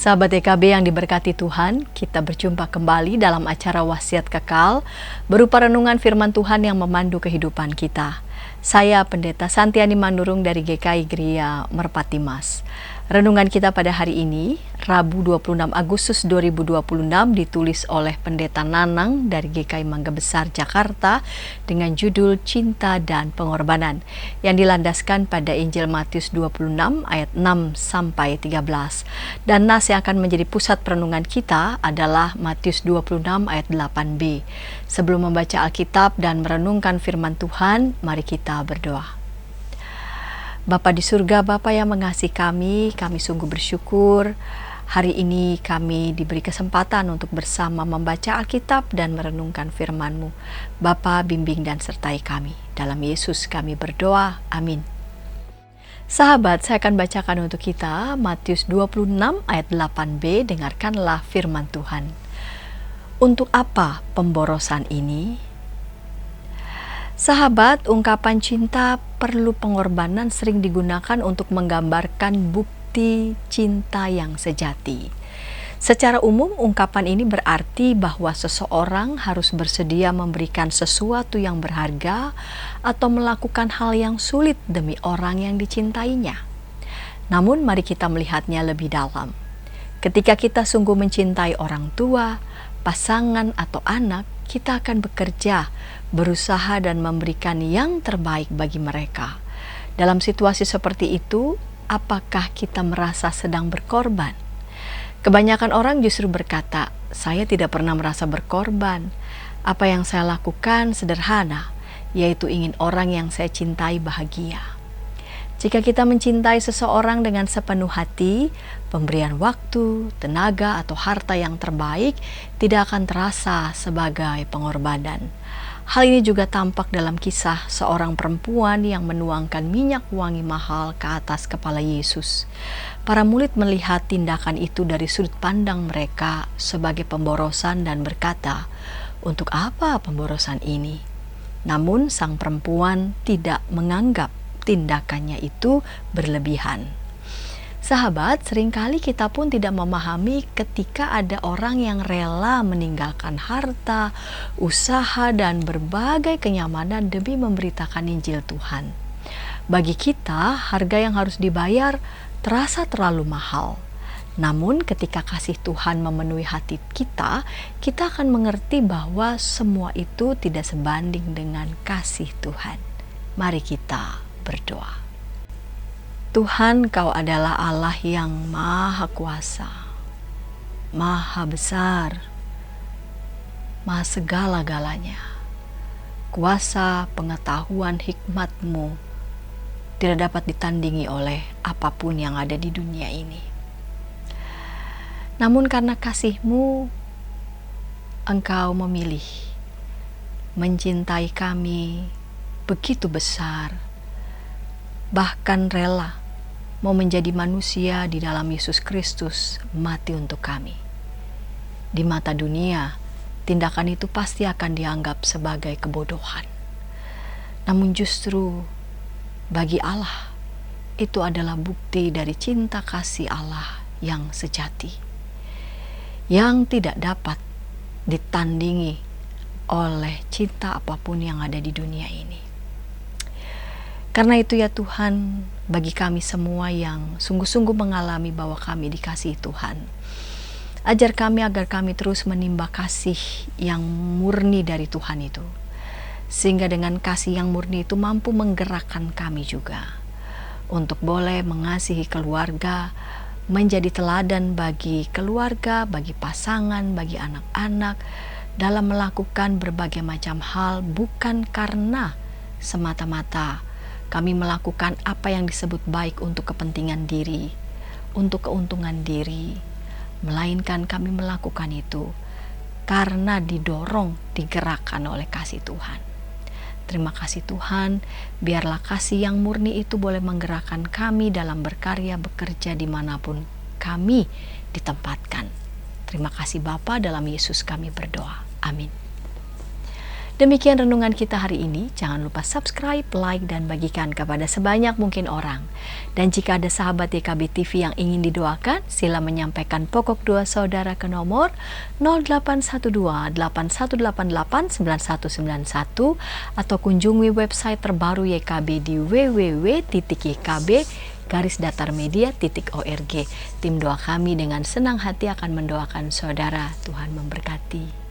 Sahabat EKB yang diberkati Tuhan, kita berjumpa kembali dalam acara Wasiat Kekal, berupa renungan firman Tuhan yang memandu kehidupan kita. Saya Pendeta Santiani Manurung dari GKI Gereja Merpati Mas. Renungan kita pada hari ini, Rabu 26 Agustus 2026, ditulis oleh Pendeta Nanang dari GKI Mangga Besar, Jakarta, dengan judul Cinta dan Pengorbanan, yang dilandaskan pada Injil Matius 26 ayat 6-13. Dan nas yang akan menjadi pusat perenungan kita adalah Matius 26 ayat 8b. Sebelum membaca Alkitab dan merenungkan firman Tuhan, mari kita berdoa. Bapa di surga, Bapa yang mengasihi kami sungguh bersyukur. Hari ini kami diberi kesempatan untuk bersama membaca Alkitab dan merenungkan firman-Mu. Bapa, bimbing dan sertai kami. Dalam Yesus kami berdoa, amin. Sahabat, saya akan bacakan untuk kita Matius 26 ayat 8b. Dengarkanlah firman Tuhan. Untuk apa pemborosan ini? Sahabat, ungkapan cinta perlu pengorbanan sering digunakan untuk menggambarkan bukti cinta yang sejati. Secara umum, ungkapan ini berarti bahwa seseorang harus bersedia memberikan sesuatu yang berharga atau melakukan hal yang sulit demi orang yang dicintainya. Namun, mari kita melihatnya lebih dalam. Ketika kita sungguh mencintai orang tua, pasangan atau anak, kita akan bekerja, berusaha dan memberikan yang terbaik bagi mereka. Dalam situasi seperti itu, apakah kita merasa sedang berkorban? Kebanyakan orang justru berkata, saya tidak pernah merasa berkorban. Apa yang saya lakukan sederhana, yaitu ingin orang yang saya cintai bahagia. Jika kita mencintai seseorang dengan sepenuh hati, pemberian waktu, tenaga, atau harta yang terbaik tidak akan terasa sebagai pengorbanan. Hal ini juga tampak dalam kisah seorang perempuan yang menuangkan minyak wangi mahal ke atas kepala Yesus. Para murid melihat tindakan itu dari sudut pandang mereka sebagai pemborosan dan berkata, "Untuk apa pemborosan ini?" Namun sang perempuan tidak menganggap tindakannya itu berlebihan. Sahabat, seringkali kita pun tidak memahami ketika ada orang yang rela meninggalkan harta, usaha, dan berbagai kenyamanan demi memberitakan Injil Tuhan. Bagi kita, harga yang harus dibayar terasa terlalu mahal. Namun ketika kasih Tuhan memenuhi hati kita, kita akan mengerti bahwa semua itu tidak sebanding dengan kasih Tuhan. Mari kita berdoa. Tuhan, Kau adalah Allah yang Maha Kuasa, Maha Besar, Maha segala-galanya. Kuasa, pengetahuan, hikmat-Mu tidak dapat ditandingi oleh apapun yang ada di dunia ini. Namun karena kasih-Mu, Engkau memilih mencintai kami begitu besar, bahkan rela mau menjadi manusia di dalam Yesus Kristus mati untuk kami. Di mata dunia, tindakan itu pasti akan dianggap sebagai kebodohan. Namun justru bagi Allah, itu adalah bukti dari cinta kasih Allah yang sejati, yang tidak dapat ditandingi oleh cinta apapun yang ada di dunia ini. Karena itu ya Tuhan, bagi kami semua yang sungguh-sungguh mengalami bahwa kami dikasihi Tuhan, ajar kami agar kami terus menimba kasih yang murni dari Tuhan itu, sehingga dengan kasih yang murni itu mampu menggerakkan kami juga untuk boleh mengasihi keluarga, menjadi teladan bagi keluarga, bagi pasangan, bagi anak-anak, dalam melakukan berbagai macam hal, bukan karena semata-mata kami melakukan apa yang disebut baik untuk kepentingan diri, untuk keuntungan diri, melainkan kami melakukan itu karena didorong, digerakkan oleh kasih Tuhan. Terima kasih Tuhan, biarlah kasih yang murni itu boleh menggerakkan kami dalam berkarya, bekerja dimanapun kami ditempatkan. Terima kasih Bapa, dalam Yesus kami berdoa. Amin. Demikian renungan kita hari ini. Jangan lupa subscribe, like, dan bagikan kepada sebanyak mungkin orang. Dan jika ada sahabat YKB TV yang ingin didoakan, sila menyampaikan pokok doa saudara ke nomor 0812 8188 9191 atau kunjungi website terbaru YKB di www.ykb-media.org. Tim doa kami dengan senang hati akan mendoakan saudara. Tuhan memberkati.